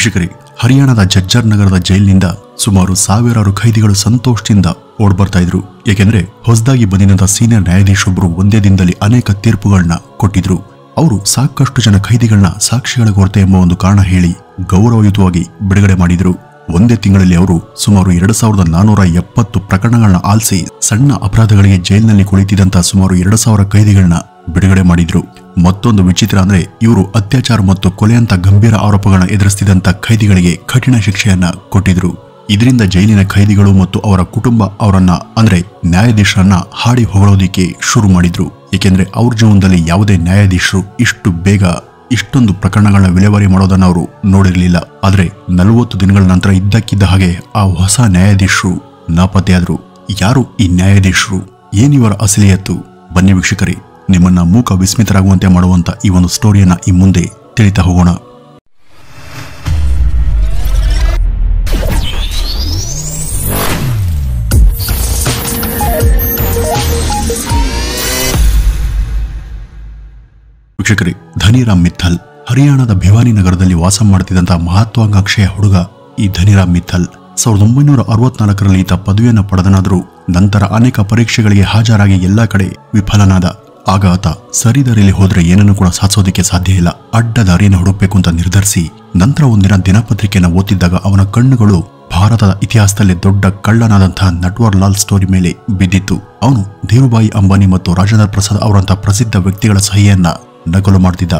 ವೀಕ್ಷಕರೇ, ಹರಿಯಾಣದ ಜಜ್ಜರ್ ನಗರದ ಜೈಲಿನಿಂದ ಸುಮಾರು ಸಾವಿರಾರು ಖೈದಿಗಳು ಸಂತೋಷದಿಂದ ಓಡ್ಬರ್ತಾ ಇದ್ರು. ಏಕೆಂದ್ರೆ ಹೊಸದಾಗಿ ಬಂದಿದ್ದ ಸೀನಿಯರ್ ನ್ಯಾಯಾಧೀಶೊಬ್ಬರು ಒಂದೇ ದಿನದಲ್ಲಿ ಅನೇಕ ತೀರ್ಪುಗಳನ್ನ ಕೊಟ್ಟಿದ್ರು. ಅವರು ಸಾಕಷ್ಟು ಜನ ಖೈದಿಗಳನ್ನ ಸಾಕ್ಷಿಗಳ ಕೊರತೆ ಎಂಬ ಒಂದು ಕಾರಣ ಹೇಳಿ ಗೌರವಯುತವಾಗಿ ಬಿಡುಗಡೆ ಮಾಡಿದ್ರು. ಒಂದೇ ತಿಂಗಳಲ್ಲಿ ಅವರು ಸುಮಾರು 2470 ಪ್ರಕರಣಗಳನ್ನ ಆಲಿಸಿ ಸಣ್ಣ ಅಪರಾಧಗಳಿಗೆ ಜೈಲಿನಲ್ಲಿ ಕುಳಿತಿದ್ದಂತ ಸುಮಾರು 2000 ಖೈದಿಗಳನ್ನ ಬಿಡುಗಡೆ ಮಾಡಿದ್ರು. ಮತ್ತೊಂದು ವಿಚಿತ್ರ ಅಂದ್ರೆ ಇವರು ಅತ್ಯಾಚಾರ ಮತ್ತು ಕೊಲೆಯಂತ ಗಂಭೀರ ಆರೋಪಗಳನ್ನ ಎದುರಿಸ್ತಿದ್ದಂತ ಖೈದಿಗಳಿಗೆ ಕಠಿಣ ಶಿಕ್ಷೆಯನ್ನ ಕೊಟ್ಟಿದ್ರು. ಇದರಿಂದ ಜೈಲಿನ ಖೈದಿಗಳು ಮತ್ತು ಅವರ ಕುಟುಂಬ ಅವರನ್ನ ಅಂದ್ರೆ ನ್ಯಾಯಾಧೀಶರನ್ನ ಹಾಡಿ ಹೊಗಳೋದಿಕ್ಕೆ ಶುರು ಮಾಡಿದ್ರು. ಏಕೆಂದ್ರೆ ಅವ್ರ ಜೀವನದಲ್ಲಿ ಯಾವುದೇ ನ್ಯಾಯಾಧೀಶರು ಇಷ್ಟು ಬೇಗ ಇಷ್ಟೊಂದು ಪ್ರಕರಣಗಳನ್ನ ವಿಲೇವಾರಿ ಮಾಡೋದನ್ನ ಅವರು ನೋಡಿರ್ಲಿಲ್ಲ. ಆದ್ರೆ 40 ದಿನಗಳ ನಂತರ ಇದ್ದಕ್ಕಿದ್ದ ಹಾಗೆ ಆ ಹೊಸ ನ್ಯಾಯಾಧೀಶರು ನಾಪತ್ತೆಯಾದ್ರು. ಯಾರು ಈ ನ್ಯಾಯಾಧೀಶರು? ಏನಿವರ ಅಸಲಿಯತ್ತು? ಬನ್ನಿ ವೀಕ್ಷಕರೇ, ನಿಮ್ಮನ್ನ ಮೂಕ ವಿಸ್ಮಿತರಾಗುವಂತೆ ಮಾಡುವಂತ ಈ ಒಂದು ಸ್ಟೋರಿಯನ್ನ ಈ ಮುಂದೆ ತಿಳಿತಾ ಹೋಗೋಣ. ವೀಕ್ಷಕರೇ, ಧನಿರಾಮ್ ಮಿತ್ತಲ್ ಹರಿಯಾಣದ ಭಿವಾನಿ ನಗರದಲ್ಲಿ ವಾಸ ಮಾಡುತ್ತಿದ್ದಂತಹ ಮಹತ್ವಾಕಾಂಕ್ಷೆಯ ಹುಡುಗ ಈ ಧನಿರಾಮ್ ಮಿತ್ತಲ್ 1964ರಲ್ಲಿ ಈತ ಪದವಿಯನ್ನು ಪಡೆದನಾದರೂ ನಂತರ ಅನೇಕ ಪರೀಕ್ಷೆಗಳಿಗೆ ಹಾಜರಾಗಿ ಎಲ್ಲಾ ಕಡೆ ವಿಫಲನಾದ. ಆಗ ಆತ ಸರಿದಾರಿಯಲ್ಲಿ ಹೋದ್ರೆ ಏನನ್ನು ಕೂಡ ಸಾಧಿಸೋದಕ್ಕೆ ಸಾಧ್ಯ ಇಲ್ಲ, ಅಡ್ಡ ದಾರಿಯನ್ನು ಹುಡುಕಬೇಕು ಅಂತ ನಿರ್ಧರಿಸಿ ನಂತರ ಒಂದಿನ ದಿನಪತ್ರಿಕೆಯನ್ನು ಓದ್ತಿದ್ದಾಗ ಅವನ ಕಣ್ಣುಗಳು ಭಾರತದ ಇತಿಹಾಸದಲ್ಲಿ ದೊಡ್ಡ ಕಳ್ಳನಾದಂತಹ ನಟ್ವರ್ ಲಾಲ್ ಸ್ಟೋರಿ ಮೇಲೆ ಬಿದ್ದಿತ್ತು. ಅವನು ಧೀರುಭಾಯಿ ಅಂಬಾನಿ ಮತ್ತು ರಾಜೇಂದ್ರ ಪ್ರಸಾದ್ ಅವರಂತಹ ಪ್ರಸಿದ್ಧ ವ್ಯಕ್ತಿಗಳ ಸಹಿಯನ್ನ ನಕಲು ಮಾಡ್ತಿದ್ದ.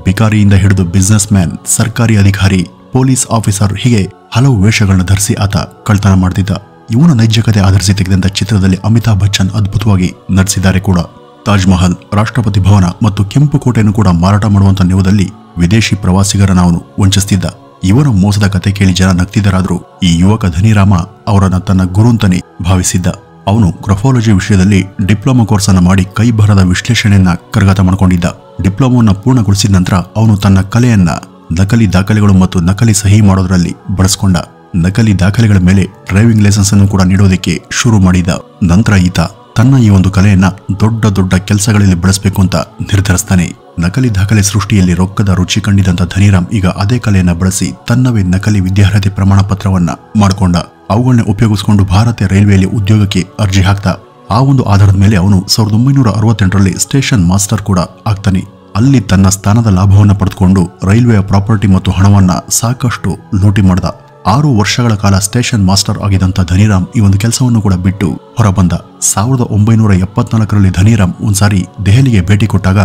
ಬಿಕಾರಿಯಿಂದ ಹಿಡಿದು ಬಿಸಿನೆಸ್ ಮ್ಯಾನ್, ಸರ್ಕಾರಿ ಅಧಿಕಾರಿ, ಪೊಲೀಸ್ ಆಫೀಸರ್ ಹೀಗೆ ಹಲವು ವೇಷಗಳನ್ನ ಧರಿಸಿ ಆತ ಕಳ್ತನ ಮಾಡ್ತಿದ್ದ. ಇವನ ನೈಜಕತೆ ಆಧರಿಸಿ ತೆಗೆದಂತ ಚಿತ್ರದಲ್ಲಿ ಅಮಿತಾಬ್ ಬಚ್ಚನ್ ಅದ್ಭುತವಾಗಿ ನಟಿಸಿದ್ದಾರೆ ಕೂಡ. ತಾಜ್ ಮಹಲ್, ರಾಷ್ಟ್ರಪತಿ ಭವನ ಮತ್ತು ಕೆಂಪು ಕೋಟೆಯನ್ನು ಕೂಡ ಮಾರಾಟ ಮಾಡುವಂತ ನೆವದಲ್ಲಿ ವಿದೇಶಿ ಪ್ರವಾಸಿಗರನ್ನ ಅವನು ವಂಚಿಸ್ತಿದ್ದ. ಇವನ ಮೋಸದ ಕತೆ ಕೇಳಿ ಜನ ನಗ್ತಿದ್ದರಾದ್ರೂ ಈ ಯುವಕ ಧನಿರಾಮ ಅವರನ್ನ ತನ್ನ ಗುರು ಅಂತಾನೆ ಭಾವಿಸಿದ್ದ. ಅವನು ಗ್ರಫಾಲಜಿ ವಿಷಯದಲ್ಲಿ ಡಿಪ್ಲೊಮಾ ಕೋರ್ಸ್ ಅನ್ನು ಮಾಡಿ ಕೈ ಬರದ ವಿಶ್ಲೇಷಣೆಯನ್ನ ಕರಗತ ಮಾಡಿಕೊಂಡಿದ್ದ. ಡಿಪ್ಲೊಮಾವನ್ನು ಪೂರ್ಣಗೊಳಿಸಿದ ನಂತರ ಅವನು ತನ್ನ ಕಲೆಯನ್ನ ನಕಲಿ ದಾಖಲೆಗಳು ಮತ್ತು ನಕಲಿ ಸಹಿ ಮಾಡೋದ್ರಲ್ಲಿ ಬಳಸ್ಕೊಂಡ. ನಕಲಿ ದಾಖಲೆಗಳ ಮೇಲೆ ಡ್ರೈವಿಂಗ್ ಲೈಸೆನ್ಸ್ ಅನ್ನು ಕೂಡ ನೀಡೋದಕ್ಕೆ ಶುರು ಮಾಡಿದ. ನಂತರ ಈತ ತನ್ನ ಈ ಒಂದು ಕಲೆಯನ್ನ ದೊಡ್ಡ ದೊಡ್ಡ ಕೆಲಸಗಳಲ್ಲಿ ಬಳಸಬೇಕು ಅಂತ ನಿರ್ಧರಿಸ್ತಾನೆ. ನಕಲಿ ದಾಖಲೆ ಸೃಷ್ಟಿಯಲ್ಲಿ ರೊಕ್ಕದ ರುಚಿ ಕಂಡಿದ್ದಂತ ಧನಿರಾಮ್ ಈಗ ಅದೇ ಕಲೆಯನ್ನ ಬಳಸಿ ತನ್ನವೇ ನಕಲಿ ವಿದ್ಯಾರ್ಹತೆ ಪ್ರಮಾಣ ಪತ್ರವನ್ನ ಮಾಡಿಕೊಂಡ. ಅವುಗಳನ್ನ ಉಪಯೋಗಿಸಿಕೊಂಡು ಭಾರತೀಯ ರೈಲ್ವೆಯಲ್ಲಿ ಉದ್ಯೋಗಕ್ಕೆ ಅರ್ಜಿ ಹಾಕ್ತ. ಆ ಒಂದು ಆಧಾರದ ಮೇಲೆ ಅವನು 1968ರಲ್ಲಿ ಸ್ಟೇಷನ್ ಮಾಸ್ಟರ್ ಕೂಡ ಆಗ್ತಾನೆ. ಅಲ್ಲಿ ತನ್ನ ಸ್ಥಾನದ ಲಾಭವನ್ನು ಪಡೆದುಕೊಂಡು ರೈಲ್ವೆಯ ಪ್ರಾಪರ್ಟಿ ಮತ್ತು ಹಣವನ್ನ ಸಾಕಷ್ಟು ಲೂಟಿ ಮಾಡ್ದ. 6 ವರ್ಷಗಳ ಕಾಲ ಸ್ಟೇಷನ್ ಮಾಸ್ಟರ್ ಆಗಿದ್ದಂತ ಧನಿರಾಮ್ ಈ ಒಂದು ಕೆಲಸವನ್ನು ಕೂಡ ಬಿಟ್ಟು ಹೊರಬಂದ. 1974ರಲ್ಲಿ ಧನಿರಾಮ್ ಒಂದ್ಸಾರಿ ದೆಹಲಿಗೆ ಭೇಟಿ ಕೊಟ್ಟಾಗ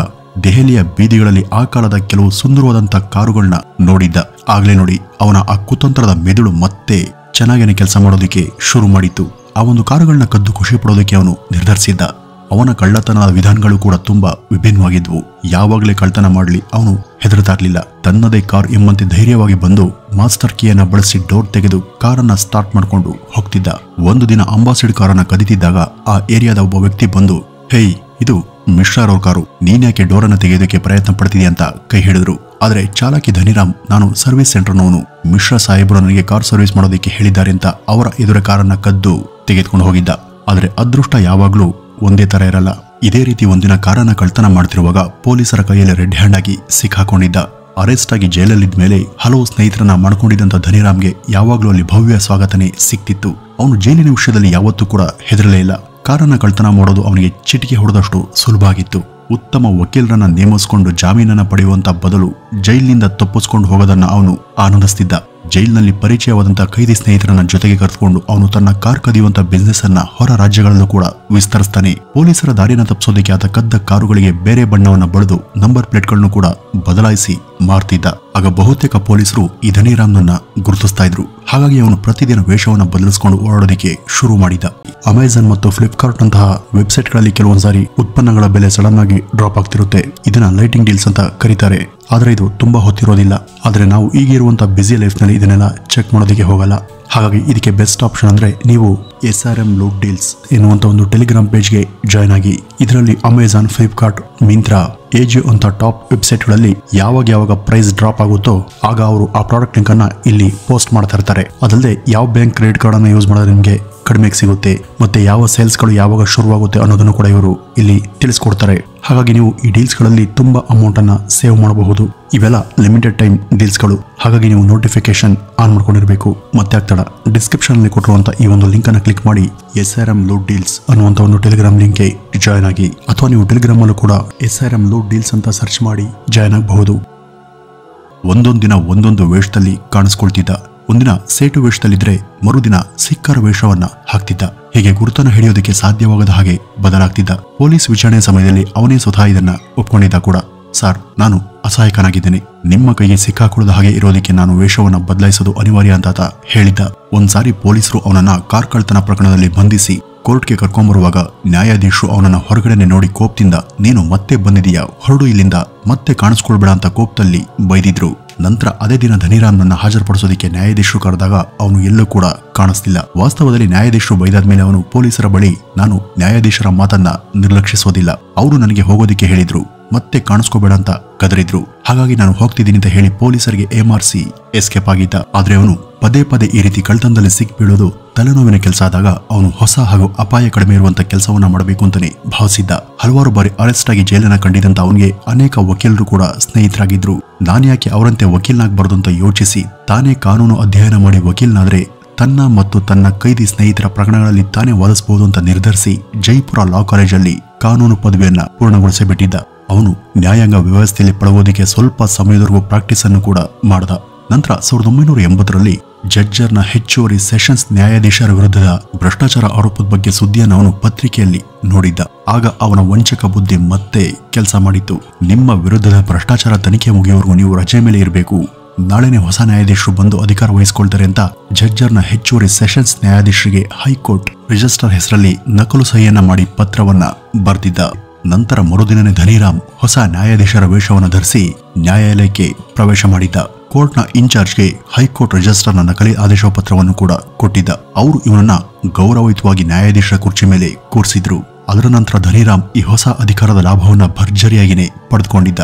ದೆಹಲಿಯ ಬೀದಿಗಳಲ್ಲಿ ಆ ಕಾಲದ ಕೆಲವು ಸುಂದರವಾದಂತ ಕಾರುಗಳನ್ನ ನೋಡಿದ್ದ. ಆಗ್ಲೇ ನೋಡಿ ಅವನ ಆ ಕುತಂತ್ರದ ಮೆದುಳು ಮತ್ತೆ ಚೆನ್ನಾಗೇನೆ ಕೆಲಸ ಮಾಡೋದಕ್ಕೆ ಶುರು ಮಾಡಿತ್ತು. ಆ ಒಂದು ಕಾರುಗಳನ್ನ ಕದ್ದು ಖುಷಿ ಪಡೋದಕ್ಕೆ ಅವನು ನಿರ್ಧರಿಸಿದ್ದ. ಅವನ ಕಳ್ಳತನದ ವಿಧಾನಗಳು ಕೂಡ ತುಂಬಾ ವಿಭಿನ್ನವಾಗಿದ್ವು. ಯಾವಾಗಲೇ ಕಳ್ಳತನ ಮಾಡಲಿ ಅವನು ಹೆದರ್ತಾ ಇರಲಿಲ್ಲ. ತನ್ನದೇ ಕಾರ್ ಎಂಬಂತೆ ಧೈರ್ಯವಾಗಿ ಬಂದು ಮಾಸ್ಟರ್ ಕೀಯನ್ನ ಬಳಸಿ ಡೋರ್ ತೆಗೆದು ಕಾರನ್ನ ಸ್ಟಾರ್ಟ್ ಮಾಡ್ಕೊಂಡು ಹೋಗ್ತಿದ್ದ. ಒಂದು ದಿನ ಅಂಬಾಸಿಡ್ ಕಾರನ್ನ ಕದಿತಿದ್ದಾಗ ಆ ಏರಿಯಾದ ಒಬ್ಬ ವ್ಯಕ್ತಿ ಬಂದು, ಹೇಯ್, ಇದು ಮಿಶ್ರಾ ಅವ್ರ ಕಾರು, ನೀನ್ಯಾಕೆ ಡೋರನ್ನ ತೆಗೆಯೋದಕ್ಕೆ ಪ್ರಯತ್ನ ಪಡ್ತಿದ್ಯಾ ಅಂತ ಕೈ ಹಿಡಿದ್ರು. ಆದ್ರೆ ಚಾಲಕಿ ಧನಿರಾಮ್, ನಾನು ಸರ್ವಿಸ್ ಸೆಂಟರ್ನವನು, ಮಿಶ್ರಾ ಸಾಹೇಬರು ನನಗೆ ಕಾರ್ ಸರ್ವಿಸ್ ಮಾಡೋದಕ್ಕೆ ಹೇಳಿದ್ದಾರೆ ಅಂತ ಅವರ ಎದುರ ಕಾರನ್ನ ಕದ್ದು ತೆಗೆದುಕೊಂಡು ಹೋಗಿದ್ದ. ಆದ್ರೆ ಅದೃಷ್ಟ ಯಾವಾಗ್ಲೂ ಒಂದೇ ತರ ಇರಲ್ಲ. ಇದೇ ರೀತಿ ಒಂದಿನ ಕಾರನ್ನ ಕಳ್ತನ ಮಾಡ್ತಿರುವಾಗ ಪೊಲೀಸರ ಕೈಯಲ್ಲಿ ರೆಡ್ ಹ್ಯಾಂಡ್ ಆಗಿ ಸಿಕ್ಕಾಕೊಂಡಿದ್ದ. ಅರೆಸ್ಟ್ ಆಗಿ ಜೈಲಲ್ಲಿದ್ದ ಮೇಲೆ ಹಲವು ಸ್ನೇಹಿತರನ್ನ ಮಾಡ್ಕೊಂಡಿದ್ದಂತ ಧನಿರಾಮ್ಗೆ ಯಾವಾಗ್ಲೂ ಅಲ್ಲಿ ಭವ್ಯ ಸ್ವಾಗತನೇ ಸಿಕ್ತಿತ್ತು. ಅವನು ಜೈಲಿನ ವಿಷಯದಲ್ಲಿ ಯಾವತ್ತೂ ಕೂಡ ಹೆದರಲೇ ಇಲ್ಲ. ಕಾರನ್ನ ಕಳ್ತನ ಮಾಡೋದು ಅವನಿಗೆ ಚಿಟಿಕೆ ಹೊಡೆದಷ್ಟು ಸುಲಭ ಆಗಿತ್ತು. ಉತ್ತಮ ವಕೀಲರನ್ನ ನೇಮಿಸಿಕೊಂಡು ಜಾಮೀನನ್ನ ಪಡೆಯುವಂತ ಬದಲು ಜೈಲಿನಿಂದ ತಪ್ಪಿಸ್ಕೊಂಡು ಹೋಗೋದನ್ನ ಅವನು ಆನಂದಿಸ್ತಿದ್ದ. ಜೈಲಿನಲ್ಲಿ ಪರಿಚಯವಾದಂತಹ ಖೈದಿ ಸ್ನೇಹಿತರನ್ನ ಜೊತೆಗೆ ಕರೆದುಕೊಂಡು ಅವನು ತನ್ನ ಕಾರ್ ಕದಿಯುವಂತ ಬಿಸ್ನೆಸ್ ಅನ್ನ ಹೊರ ರಾಜ್ಯಗಳಲ್ಲೂ ಕೂಡ ವಿಸ್ತರಿಸ್ತಾನೆ. ಪೊಲೀಸರ ದಾರಿಯನ್ನು ತಪ್ಪಿಸೋದಕ್ಕೆ ಆತ ಕದ್ದ ಕಾರುಗಳಿಗೆ ಬೇರೆ ಬಣ್ಣವನ್ನ ಬಳಿದು ನಂಬರ್ ಪ್ಲೇಟ್ಗಳನ್ನು ಕೂಡ ಬದಲಾಯಿಸಿ ಮಾರ್ತಿದ್ದ. ಆಗ ಬಹುತೇಕ ಪೊಲೀಸರು ಈ ಧನಿರಾಮ್ನನ್ನ ಗುರುತಿಸ್ತಾ ಇದ್ರು. ಹಾಗಾಗಿ ಅವನು ಪ್ರತಿದಿನ ವೇಷವನ್ನ ಬದಲಿಸಿಕೊಂಡು ಓಡಾಡೋದಕ್ಕೆ ಶುರು ಮಾಡಿದ. ಅಮೆಜಾನ್ ಮತ್ತು ಫ್ಲಿಪ್ಕಾರ್ಟ್ ನಂತಹ ವೆಬ್ಸೈಟ್ ಗಳಲ್ಲಿ ಕೆಲವೊಂದ್ಸಾರಿ ಉತ್ಪನ್ನಗಳ ಬೆಲೆ ಸಡನ್ ಆಗಿ ಡ್ರಾಪ್ ಆಗ್ತಿರುತ್ತೆ. ಇದನ್ನ ಲೈಟಿಂಗ್ ಡೀಲ್ಸ್ ಅಂತ ಕರೀತಾರೆ. ಆದ್ರೆ ಇದು ತುಂಬಾ ಹೊತ್ತಿರೋದಿಲ್ಲ. ಆದ್ರೆ ನಾವು ಈಗಿರುವಂತಹ ಬಿಸಿ ಲೈಫ್ ನಲ್ಲಿ ಇದನ್ನೆಲ್ಲ ಚೆಕ್ ಮಾಡೋದಕ್ಕೆ ಹೋಗಲ್ಲ. ಹಾಗಾಗಿ ಇದಕ್ಕೆ ಬೆಸ್ಟ್ ಆಪ್ಷನ್ ಅಂದ್ರೆ ನೀವು SRM ಲೂಟ್ ಡೀಲ್ಸ್ ಎನ್ನುವಂತ ಒಂದು ಟೆಲಿಗ್ರಾಮ್ ಪೇಜ್ಗೆ ಜಾಯ್ನ್ ಆಗಿ. ಇದರಲ್ಲಿ ಅಮೆಜಾನ್, ಫ್ಲಿಪ್ಕಾರ್ಟ್, ಮಿಂತ್ರಾ, AJIO ಅಂತ ಟಾಪ್ ವೆಬ್ಸೈಟ್ ಗಳಲ್ಲಿ ಯಾವಾಗ ಪ್ರೈಸ್ ಡ್ರಾಪ್ ಆಗುತ್ತೋ ಆಗ ಅವರು ಆ ಪ್ರಾಡಕ್ಟ್ ಲಿಂಕ್ ಅನ್ನ ಇಲ್ಲಿ ಪೋಸ್ಟ್ ಮಾಡ್ತಾ ಇರ್ತಾರೆ. ಅದಲ್ಲದೆ ಯಾವ ಬ್ಯಾಂಕ್ ಕ್ರೆಡಿಟ್ ಕಾರ್ಡ್ ಅನ್ನು ಯೂಸ್ ಮಾಡಿದ್ರೆ ನಿಮಗೆ ಕಡಿಮೆಗೆ ಸಿಗುತ್ತೆ ಮತ್ತೆ ಯಾವ ಸೇಲ್ಸ್ಗಳು ಯಾವಾಗ ಶುರುವಾಗುತ್ತೆ ಅನ್ನೋದನ್ನು ಕೂಡ ಇವರು ಇಲ್ಲಿ ತಿಳಿಸ್ಕೊಡ್ತಾರೆ. ಹಾಗಾಗಿ ನೀವು ಈ ಡೀಲ್ಸ್ ಗಳಲ್ಲಿ ತುಂಬಾ ಅಮೌಂಟ್ ಅನ್ನ ಸೇವ್ ಮಾಡಬಹುದು. ಇವೆಲ್ಲ ಲಿಮಿಟೆಡ್ ಟೈಮ್ ಡೀಲ್ಸ್ಗಳು, ಹಾಗಾಗಿ ನೀವು ನೋಟಿಫಿಕೇಶನ್ ಆನ್ ಮಾಡ್ಕೊಂಡಿರಬೇಕು. ಮತ್ತೆ ಆಗ್ತಾಡ ಡಿಸ್ಕ್ರಿಪ್ಷನ್ ಅಲ್ಲಿ ಕೊಟ್ಟಿರುವಂತಹ ಈ ಒಂದು ಲಿಂಕ್ ಅನ್ನು ಕ್ಲಿಕ್ ಮಾಡಿ SRM ಲೂಟ್ ಡೀಲ್ಸ್ ಅನ್ನುವಂತ ಒಂದು ಟೆಲಿಗ್ರಾಮ್ ಲಿಂಕ್ಗೆ ಜಾಯ್ನ್ ಆಗಿ, ಅಥವಾ ನೀವು ಟೆಲಿಗ್ರಾಮ್ ಅಲ್ಲೂ ಕೂಡ SRM ಲೂಟ್ ಡೀಲ್ಸ್ ಅಂತ ಸರ್ಚ್ ಮಾಡಿ ಜಾಯ್ನ್ ಆಗಬಹುದು. ಒಂದೊಂದು ದಿನ ಒಂದೊಂದು ವೇಷದಲ್ಲಿ ಕಾಣಿಸ್ಕೊಳ್ತಿದ್ದ. ಒಂದಿನ ಸೇಟು ವೇಷದಲ್ಲಿದ್ರೆ ಮರುದಿನ ಸಿಕ್ಕರ ವೇಷವನ್ನ ಹಾಕ್ತಿದ್ದ. ಹೀಗೆ ಗುರುತನ್ನು ಹಿಡಿಯೋದಕ್ಕೆ ಸಾಧ್ಯವಾಗದ ಹಾಗೆ ಬದಲಾಗ್ತಿದ್ದ. ಪೊಲೀಸ್ ವಿಚಾರಣೆ ಸಮಯದಲ್ಲಿ ಅವನೇ ಸ್ವತಃ ಇದನ್ನ ಒಪ್ಕೊಂಡಿದ್ದ ಕೂಡ. ಸರ್, ನಾನು ಅಸಹಾಯಕನಾಗಿದ್ದೇನೆ, ನಿಮ್ಮ ಕೈಗೆ ಸಿಕ್ಕಾಕೊಳ್ಳದ ಹಾಗೆ ಇರೋದಕ್ಕೆ ನಾನು ವೇಷವನ್ನ ಬದಲಾಯಿಸೋದು ಅನಿವಾರ್ಯ ಅಂತ ಹೇಳಿದ್ದ. ಒಂದ್ಸಾರಿ ಪೊಲೀಸರು ಅವನನ್ನ ಕಾರ್ ಕಳ್ತನ ಪ್ರಕರಣದಲ್ಲಿ ಬಂಧಿಸಿ ಕೋರ್ಟ್ಗೆ ಕರ್ಕೊಂಬರುವಾಗ ನ್ಯಾಯಾಧೀಶರು ಅವನನ್ನ ಹೊರಗಡೆನೆ ನೋಡಿ ಕೋಪದಿಂದ, ನೀನು ಮತ್ತೆ ಬಂದಿದೀಯಾ, ಹೊರಡು ಇಲ್ಲಿಂದ, ಮತ್ತೆ ಕಾಣಿಸ್ಕೊಳ್ಬೇಡ ಅಂತ ಕೋಪದಲ್ಲಿ ಬೈದಿದ್ರು. ನಂತರ ಅದೇ ದಿನ ಧನಿರಾಮ್ನನ್ನ ಹಾಜರುಪಡಿಸೋದಕ್ಕೆ ನ್ಯಾಯಾಧೀಶರು ಕರೆದಾಗ ಅವನು ಎಲ್ಲೂ ಕೂಡ ಕಾಣಿಸ್ತಿಲ್ಲ. ವಾಸ್ತವದಲ್ಲಿ ನ್ಯಾಯಾಧೀಶರು ಬೈದಾದ್ಮೇಲೆ ಅವನು ಪೊಲೀಸರ ಬಳಿ, ನಾನು ನ್ಯಾಯಾಧೀಶರ ಮಾತನ್ನ ನಿರ್ಲಕ್ಷಿಸೋದಿಲ್ಲ, ಅವರು ನನಗೆ ಹೋಗೋದಿಕ್ಕೆ ಹೇಳಿದ್ರು, ಮತ್ತೆ ಕಾಣಿಸ್ಕೋಬೇಡ ಅಂತ ಕದರಿದ್ರು, ಹಾಗಾಗಿ ನಾನು ಹೋಗ್ತಿದ್ದೀನಿ ಅಂತ ಹೇಳಿ ಪೊಲೀಸರಿಗೆ ಏಮಾರಿಸಿ ಎಸ್ಕೇಪ್ ಆಗಿದ್ದ. ಆದ್ರೆ ಅವನು ಪದೇ ಪದೇ ಈ ರೀತಿ ಕಳ್ತನದಲ್ಲಿ ಸಿಕ್ಬೀಳೋದು ತಲೆನೋವಿನ ಕೆಲಸ ಆದಾಗ ಅವನು ಹೊಸ ಹಾಗೂ ಅಪಾಯ ಕಡಿಮೆ ಇರುವಂತ ಕೆಲಸವನ್ನ ಮಾಡಬೇಕು ಅಂತಾನೆ ಭಾವಿಸಿದ್ದ. ಹಲವಾರು ಬಾರಿ ಅರೆಸ್ಟ್ ಆಗಿ ಜೈಲನ್ನ ಕಂಡಿದ್ದಂತ ಅವನಿಗೆ ಅನೇಕ ವಕೀಲರು ಕೂಡ ಸ್ನೇಹಿತರಾಗಿದ್ರು. ನಾನ್ಯಾಕೆ ಅವರಂತೆ ವಕೀಲನಾಗಬಾರದು ಅಂತ ಯೋಚಿಸಿ ತಾನೇ ಕಾನೂನು ಅಧ್ಯಯನ ಮಾಡಿ ವಕೀಲನಾದ್ರೆ ತನ್ನ ಮತ್ತು ತನ್ನ ಕೈದಿ ಸ್ನೇಹಿತರ ಪ್ರಕರಣಗಳಲ್ಲಿ ತಾನೇ ವಾದಿಸಬಹುದು ಅಂತ ನಿರ್ಧರಿಸಿ ಜೈಪುರ ಲಾ ಕಾಲೇಜಲ್ಲಿ ಕಾನೂನು ಪದವಿಯನ್ನ ಪೂರ್ಣಗೊಳಿಸಿಬಿಟ್ಟಿದ್ದ. ಅವನು ನ್ಯಾಯಾಂಗ ವ್ಯವಸ್ಥೆಯಲ್ಲಿ ಪಳಗೋದಿಕ್ಕೆ ಸ್ವಲ್ಪ ಸಮಯದವರೆಗೂ ಪ್ರಾಕ್ಟೀಸ್ ಅನ್ನು ಕೂಡ ಮಾಡ್ದ. ನಂತರ 1980ರಲ್ಲಿ ಜಡ್ಜರ್ನ ಹೆಚ್ಚುವರಿ ಸೆಷನ್ಸ್ ನ್ಯಾಯಾಧೀಶರ ವಿರುದ್ಧದ ಭ್ರಷ್ಟಾಚಾರ ಆರೋಪದ ಬಗ್ಗೆ ಸುದ್ದಿಯನ್ನು ಅವನು ಪತ್ರಿಕೆಯಲ್ಲಿ ನೋಡಿದ್ದ. ಆಗ ಅವನ ವಂಚಕ ಬುದ್ಧಿ ಮತ್ತೆ ಕೆಲಸ ಮಾಡಿತ್ತು. ನಿಮ್ಮ ವಿರುದ್ಧದ ಭ್ರಷ್ಟಾಚಾರ ತನಿಖೆ ಮುಗಿಯುವವರೆಗೂ ನೀವು ರಜೆ ಮೇಲೆ ಇರಬೇಕು, ನಾಳೆನೆ ಹೊಸ ನ್ಯಾಯಾಧೀಶರು ಬಂದು ಅಧಿಕಾರ ವಹಿಸಿಕೊಳ್ತಾರೆ ಅಂತ ಜಡ್ಜರ್ನ ಹೆಚ್ಚುವರಿ ಸೆಷನ್ಸ್ ನ್ಯಾಯಾಧೀಶರಿಗೆ ಹೈಕೋರ್ಟ್ ರಿಜಿಸ್ಟರ್ ಹೆಸರಲ್ಲಿ ನಕಲು ಸಹಿಯನ್ನ ಮಾಡಿ ಪತ್ರವನ್ನ ಬರ್ದಿದ್ದ. ನಂತರ ಮರುದಿನನೇ ಧನಿರಾಮ್ ಹೊಸ ನ್ಯಾಯಾಧೀಶರ ವೇಷವನ್ನು ಧರಿಸಿ ನ್ಯಾಯಾಲಯಕ್ಕೆ ಪ್ರವೇಶ ಮಾಡಿದ್ದ. ಕೋರ್ಟ್ನ ಇನ್ಚಾರ್ಜ್ಗೆ ಹೈಕೋರ್ಟ್ ರಿಜಿಸ್ಟರ್ನ ನಕಲಿ ಆದೇಶ ಪತ್ರವನ್ನು ಕೂಡ ಕೊಟ್ಟಿದ್ದ. ಅವರು ಇವನನ್ನ ಗೌರವಯುತವಾಗಿ ನ್ಯಾಯಾಧೀಶರ ಕುರ್ಚಿ ಮೇಲೆ ಕೂರಿಸಿದ್ರು. ಅದರ ನಂತರ ಧನಿರಾಮ್ ಈ ಹೊಸ ಅಧಿಕಾರದ ಲಾಭವನ್ನ ಭರ್ಜರಿಯಾಗಿನೇ ಪಡೆದುಕೊಂಡಿದ್ದ.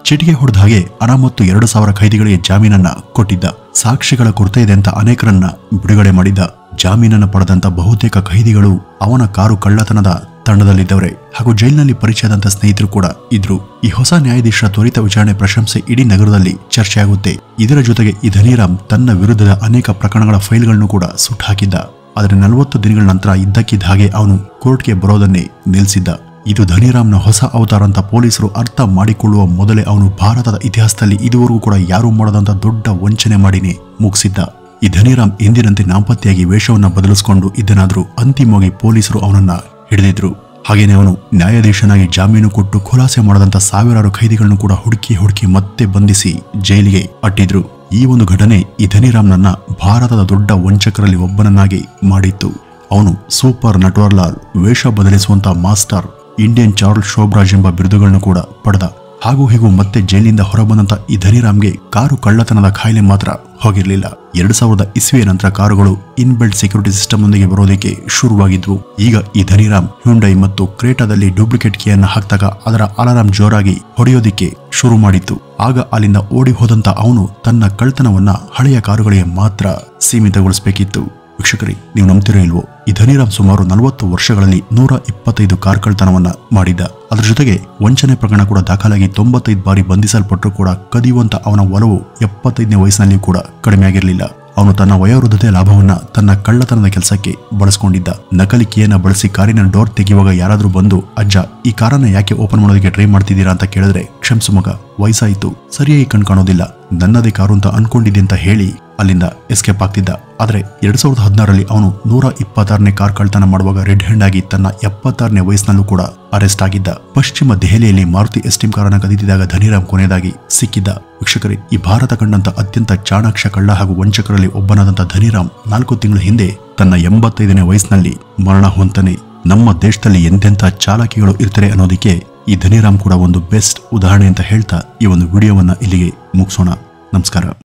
ಚಿಟಿಕೆ ಹೊಡೆದ ಹಾಗೆ ಹಣ ಮತ್ತು 2,000 ಖೈದಿಗಳಿಗೆ ಜಾಮೀನನ್ನ ಕೊಟ್ಟಿದ್ದ. ಸಾಕ್ಷಿಗಳ ಕೊರತೆ ಇದೆ ಅಂತ ಅನೇಕರನ್ನ ಬಿಡುಗಡೆ ಮಾಡಿದ್ದ. ಜಾಮೀನನ್ನ ಪಡೆದಂತ ಬಹುತೇಕ ಖೈದಿಗಳು ಅವನ ಕಾರು ಕಳ್ಳತನದ ತಂಡದಲ್ಲಿದ್ದವರೇ ಹಾಗೂ ಜೈಲಿನಲ್ಲಿ ಪರಿಚಯದಂತ ಸ್ನೇಹಿತರು ಕೂಡ ಇದ್ರು. ಈ ಹೊಸ ನ್ಯಾಯಾಧೀಶರ ತ್ವರಿತ ವಿಚಾರಣೆ ಪ್ರಶಂಸೆ ಇಡೀ ನಗರದಲ್ಲಿ ಚರ್ಚೆಯಾಗುತ್ತೆ. ಇದರ ಜೊತೆಗೆ ಈ ಧನಿರಾಮ್ ತನ್ನ ವಿರುದ್ಧದ ಅನೇಕ ಪ್ರಕರಣಗಳ ಫೈಲ್ಗಳನ್ನು ಕೂಡ ಸುಟ್ಟು ಹಾಕಿದ್ದ. ಆದರೆ 40 ದಿನಗಳ ನಂತರ ಇದ್ದಕ್ಕಿದ್ದ ಹಾಗೆ ಅವನು ಕೋರ್ಟ್ಗೆ ಬರೋದನ್ನೇ ನಿಲ್ಲಿಸಿದ್ದ. ಇದು ಧನಿರಾಮ್ನ ಹೊಸ ಅವತಾರ ಅಂತ ಪೊಲೀಸರು ಅರ್ಥ ಮಾಡಿಕೊಳ್ಳುವ ಮೊದಲೇ ಅವನು ಭಾರತದ ಇತಿಹಾಸದಲ್ಲಿ ಇದುವರೆಗೂ ಕೂಡ ಯಾರೂ ಮಾಡದಂತ ದೊಡ್ಡ ವಂಚನೆ ಮಾಡಿನೇ ಮುಗಿಸಿದ್ದ. ಈ ಧನಿರಾಮ್ ಎಂದಿನಂತೆ ನಾಪತ್ತೆಯಾಗಿ ವೇಷವನ್ನ ಬದಲಿಸಿಕೊಂಡು ಇದ್ದನಾದ್ರೂ ಅಂತಿಮವಾಗಿ ಪೊಲೀಸರು ಅವನನ್ನ ಹಿಡಿದಿದ್ರು. ಹಾಗೇನೆ ಅವನು ನ್ಯಾಯಾಧೀಶನಾಗಿ ಜಾಮೀನು ಕೊಟ್ಟು ಖುಲಾಸೆ ಮಾಡದಂತ ಸಾವಿರಾರು ಖೈದಿಗಳನ್ನು ಕೂಡ ಹುಡುಕಿ ಮತ್ತೆ ಬಂಧಿಸಿ ಜೈಲಿಗೆ ಅಟ್ಟಿದ್ರು. ಈ ಒಂದು ಘಟನೆ ಈ ಧನಿರಾಮ್ನನ್ನ ಭಾರತದ ದೊಡ್ಡ ವಂಚಕರಲ್ಲಿ ಒಬ್ಬನನ್ನಾಗಿ ಮಾಡಿತ್ತು. ಅವನು ಸೂಪರ್ ನಟ್ವರ್ಲಾಲ್, ವೇಷ ಬದಲಿಸುವಂತ ಮಾಸ್ಟರ್, ಇಂಡಿಯನ್ ಚಾರ್ಲ್ಸ್ ಶೋಬ್ರಾಜ್ ಎಂಬ ಬಿರುದುಗಳನ್ನು ಕೂಡ ಪಡೆದ. ಹಾಗೂ ಹೀಗೂ ಮತ್ತೆ ಜೈಲಿಂದ ಹೊರಬಂದಂತ ಈ ಧನಿರಾಮ್ಗೆ ಕಾರು ಕಳ್ಳತನದ ಖಾಯಿಲೆ ಮಾತ್ರ ಹೋಗಿರ್ಲಿಲ್ಲ. 2000 ಇಸ್ವಿಯ ನಂತರ ಕಾರುಗಳು ಇನ್ಬಿಲ್ಟ್ ಸೆಕ್ಯೂರಿಟಿ ಸಿಸ್ಟಮ್ ಒಂದಿಗೆ ಬರೋದಕ್ಕೆ ಶುರುವಾಗಿದ್ವು. ಈಗ ಈ ಧನಿರಾಮ್ ಹ್ಯುಂಡೈ ಮತ್ತು ಕ್ರೇಟಾದಲ್ಲಿ ಡೂಪ್ಲಿಕೇಟ್ ಕೀಯನ್ನು ಹಾಕಿದಾಗ ಅದರ ಅಲಾರಾಮ್ ಜೋರಾಗಿ ಹೊಡೆಯೋದಿಕ್ಕೆ ಶುರು ಮಾಡಿತ್ತು. ಆಗ ಅಲ್ಲಿಂದ ಓಡಿ ಹೋದಂತ ಅವನು ತನ್ನ ಕಳ್ಳತನವನ್ನ ಹಳೆಯ ಕಾರುಗಳಿಗೆ ಮಾತ್ರ ಸೀಮಿತಗೊಳಿಸಬೇಕಿತ್ತು. ವೀಕ್ಷಕರೇ, ನೀವು ನಂಬ್ತಿರೋ ಇಲ್ವೋ, ಈ ಧನಿರಾಮ್ ಸುಮಾರು 40 ವರ್ಷಗಳಲ್ಲಿ 125 ಕಾರ್ ಕಳ್ಳತನವನ್ನ ಮಾಡಿದ್ದ. ಅದರ ಜೊತೆಗೆ ವಂಚನೆ ಪ್ರಕರಣ ಕೂಡ ದಾಖಲಾಗಿ 95 ಬಾರಿ ಬಂಧಿಸಲ್ಪಟ್ಟರೂ ಕೂಡ ಕದಿಯುವಂತ ಅವನ ಒಲವು 75ನೇ ವಯಸ್ಸಿನಲ್ಲಿ ಕೂಡ ಕಡಿಮೆ ಆಗಿರಲಿಲ್ಲ. ಅವನು ತನ್ನ ವಯೋವೃದ್ಧತೆ ಲಾಭವನ್ನ ತನ್ನ ಕಳ್ಳತನದ ಕೆಲಸಕ್ಕೆ ಬಳಸ್ಕೊಂಡಿದ್ದ. ನಕಲಿ ಕೀಯನ್ನ ಬಳಸಿ ಕಾರಿನ ಡೋರ್ ತೆಗೆಯುವಾಗ ಯಾರಾದ್ರೂ ಬಂದು, ಅಜ್ಜ ಈ ಕಾರನ್ನ ಯಾಕೆ ಓಪನ್ ಮಾಡೋದಕ್ಕೆ ಟ್ರೈ ಮಾಡ್ತಿದ್ದೀರಾ ಅಂತ ಕೇಳಿದ್ರೆ, ಕ್ಷಮಿಸು ಮಗ, ವಯಸ್ಸಾಯಿತು, ಸರಿಯಾಗಿ ಕಣ್ ಕಾಣೋದಿಲ್ಲ, ನನ್ನದೇ ಕಾರು ಅಂತ ಅನ್ಕೊಂಡಿದ್ದೆ ಅಂತ ಹೇಳಿ ಅಲ್ಲಿಂದ ಎಸ್ಕೇಪ್ ಆಗ್ತಿದ್ದ. ಆದ್ರೆ 2016ರಲ್ಲಿ ಅವನು 126ನೇ ಕಾರ್ ಕಳ್ಳತನ ಮಾಡುವಾಗ ರೆಡ್ ಹ್ಯಾಂಡ್ ಆಗಿ ತನ್ನ 76ನೇ ವಯಸ್ಸಿನಲ್ಲೂ ಕೂಡ ಅರೆಸ್ಟ್ ಆಗಿದ್ದ. ಪಶ್ಚಿಮ ದೆಹಲಿಯಲ್ಲಿ ಮಾರುತಿ ಎಸ್ಟೀಮ್ ಕಾರನ್ನ ಕದಿತಿದ್ದಾಗ ಧನಿರಾಮ್ ಕೊನೆಯದಾಗಿ ಸಿಕ್ಕಿದ್ದ. ವೀಕ್ಷಕರೇ, ಈ ಭಾರತ ಕಂಡಂತ ಅತ್ಯಂತ ಚಾಣಾಕ್ಷ ಕಳ್ಳ ಹಾಗೂ ವಂಚಕರಲ್ಲಿ ಒಬ್ಬನಾದಂತ ಧನಿರಾಮ್ 4 ತಿಂಗಳ ಹಿಂದೆ ತನ್ನ 85ನೇ ವಯಸ್ಸಿನಲ್ಲಿ ಮರಣ ಹೊಂತಾನೆ. ನಮ್ಮ ದೇಶದಲ್ಲಿ ಎಂತೆಂಥ ಚಾಲಾಕಿಗಳು ಇರ್ತಾರೆ ಅನ್ನೋದಕ್ಕೆ ಈ ಧನಿರಾಮ್ ಕೂಡ ಒಂದು ಬೆಸ್ಟ್ ಉದಾಹರಣೆ ಅಂತ ಹೇಳ್ತಾ ಈ ಒಂದು ವಿಡಿಯೋವನ್ನ ಇಲ್ಲಿಗೆ ಮುಗಿಸೋಣ. ನಮಸ್ಕಾರ.